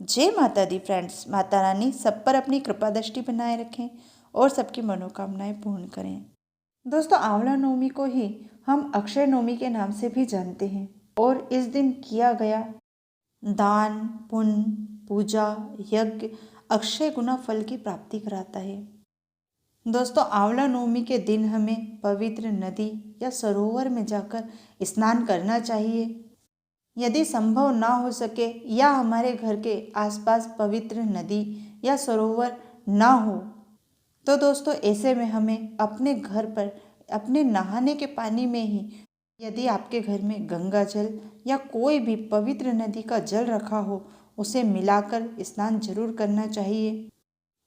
जय माता दी फ्रेंड्स। माता रानी सब पर अपनी कृपा दृष्टि बनाए रखें और सबकी मनोकामनाएं पूर्ण करें। दोस्तों, आंवला नवमी को ही हम अक्षय नवमी के नाम से भी जानते हैं और इस दिन किया गया दान, पुण्य, पूजा, यज्ञ अक्षय गुना फल की प्राप्ति कराता है। दोस्तों, आंवला नवमी के दिन हमें पवित्र नदी या सरोवर में जाकर स्नान करना चाहिए। यदि संभव ना हो सके या हमारे घर के आसपास पवित्र नदी या सरोवर ना हो तो दोस्तों ऐसे में हमें अपने घर पर अपने नहाने के पानी में ही, यदि आपके घर में गंगा जल या कोई भी पवित्र नदी का जल रखा हो, उसे मिलाकर स्नान जरूर करना चाहिए।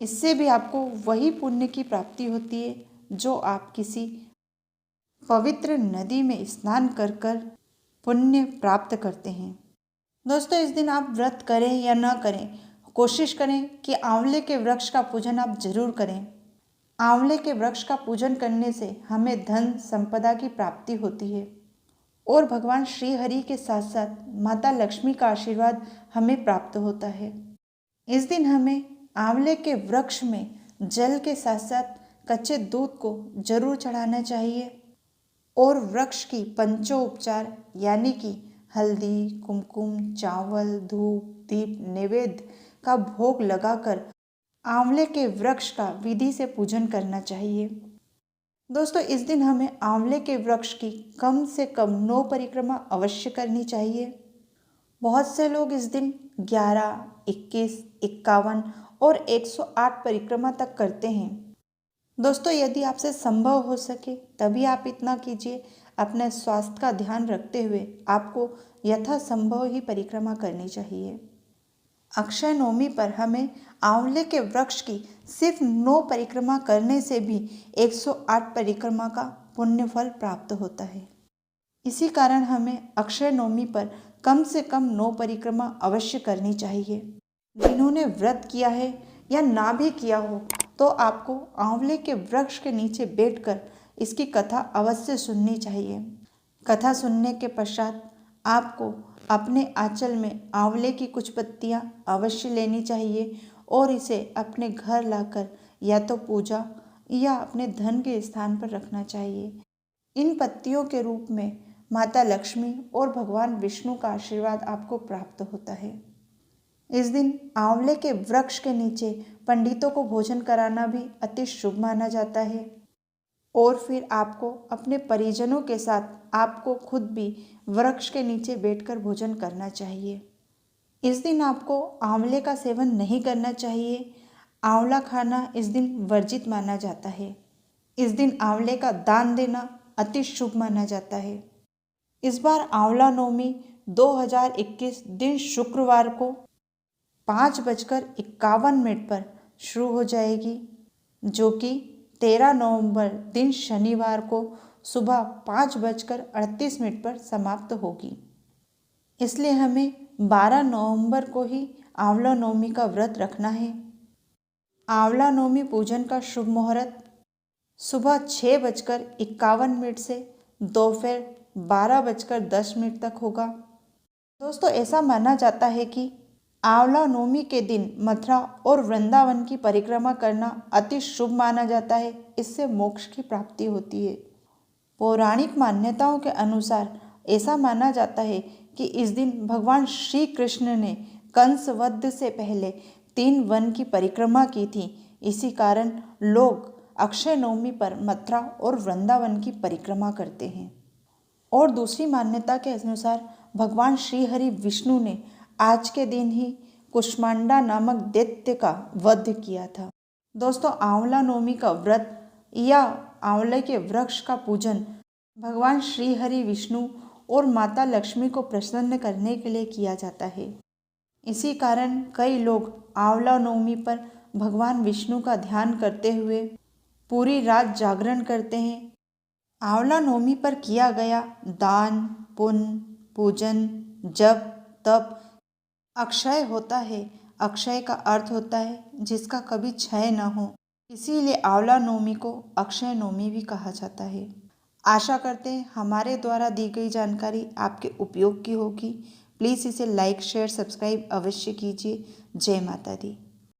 इससे भी आपको वही पुण्य की प्राप्ति होती है जो आप किसी पवित्र नदी में स्नान कर कर पुण्य प्राप्त करते हैं। दोस्तों, इस दिन आप व्रत करें या ना करें, कोशिश करें कि आंवले के वृक्ष का पूजन आप जरूर करें। आंवले के वृक्ष का पूजन करने से हमें धन संपदा की प्राप्ति होती है और भगवान श्री हरि के साथ साथ माता लक्ष्मी का आशीर्वाद हमें प्राप्त होता है। इस दिन हमें आंवले के वृक्ष में जल के साथ साथ कच्चे दूध को जरूर चढ़ाना चाहिए और वृक्ष की पंचोपचार यानी कि हल्दी, कुमकुम, चावल, धूप, दीप, नैवेद्य का भोग लगाकर आंवले के वृक्ष का विधि से पूजन करना चाहिए। दोस्तों, इस दिन हमें आंवले के वृक्ष की कम से कम 9 परिक्रमा अवश्य करनी चाहिए। बहुत से लोग इस दिन 11, 21, 51 और 108 परिक्रमा तक करते हैं। दोस्तों, यदि आपसे संभव हो सके तभी आप इतना कीजिए। अपने स्वास्थ्य का ध्यान रखते हुए आपको यथासंभव ही परिक्रमा करनी चाहिए। अक्षय नवमी पर हमें आंवले के वृक्ष की सिर्फ 9 परिक्रमा करने से भी 108 परिक्रमा का पुण्य फल प्राप्त होता है। इसी कारण हमें अक्षय नवमी पर कम से कम 9 परिक्रमा अवश्य करनी चाहिए। जिन्होंने व्रत किया है या ना भी किया हो तो आपको आंवले के वृक्ष के नीचे बैठकर इसकी कथा अवश्य सुननी चाहिए। कथा सुनने के पश्चात आपको अपने आंचल में आंवले की कुछ पत्तियां अवश्य लेनी चाहिए और इसे अपने घर लाकर या तो पूजा या अपने धन के स्थान पर रखना चाहिए। इन पत्तियों के रूप में माता लक्ष्मी और भगवान विष्णु का आशीर्वाद आपको प्राप्त होता है। इस दिन आंवले के वृक्ष के नीचे पंडितों को भोजन कराना भी अति शुभ माना जाता है और फिर आपको अपने परिजनों के साथ आपको खुद भी वृक्ष के नीचे बैठकर भोजन करना चाहिए। इस दिन आपको आंवले का सेवन नहीं करना चाहिए। आंवला खाना इस दिन वर्जित माना जाता है। इस दिन आंवले का दान देना अति शुभ माना जाता है। इस बार आंवला नवमी 2021 दिन शुक्रवार को 5:51 पर शुरू हो जाएगी, जो कि 13 नवंबर दिन शनिवार को सुबह 5:38 पर समाप्त होगी। इसलिए हमें 12 नवंबर को ही आंवला नवमी का व्रत रखना है। आंवला नवमी पूजन का शुभ मुहूर्त सुबह 6:51 से दोपहर 12:10 तक होगा। दोस्तों, ऐसा माना जाता है कि आंवला नवमी के दिन मथुरा और वृंदावन की परिक्रमा करना अति शुभ माना जाता है। इससे मोक्ष की प्राप्ति होती है। पौराणिक मान्यताओं के अनुसार ऐसा माना जाता है कि इस दिन भगवान श्री कृष्ण ने कंस वध से पहले 3 वन की परिक्रमा की थी। इसी कारण लोग अक्षय नवमी पर मथुरा और वृंदावन की परिक्रमा करते हैं। और दूसरी मान्यता के अनुसार भगवान श्री हरि विष्णु ने आज के दिन ही कुष्मांडा नामक दैत्य का वध किया था। दोस्तों, आंवला नवमी का व्रत या आंवले के वृक्ष का पूजन भगवान श्री हरि विष्णु और माता लक्ष्मी को प्रसन्न करने के लिए किया जाता है। इसी कारण कई लोग आंवला नवमी पर भगवान विष्णु का ध्यान करते हुए पूरी रात जागरण करते हैं। आंवला नवमी पर किया गया दान, पुण्य, पूजन, जप, तप अक्षय होता है। अक्षय का अर्थ होता है जिसका कभी क्षय न हो। इसीलिए आंवला नवमी को अक्षय नवमी भी कहा जाता है। आशा करते हैं हमारे द्वारा दी गई जानकारी आपके उपयोग की होगी। प्लीज़ इसे लाइक शेयर सब्सक्राइब अवश्य कीजिए। जय माता दी।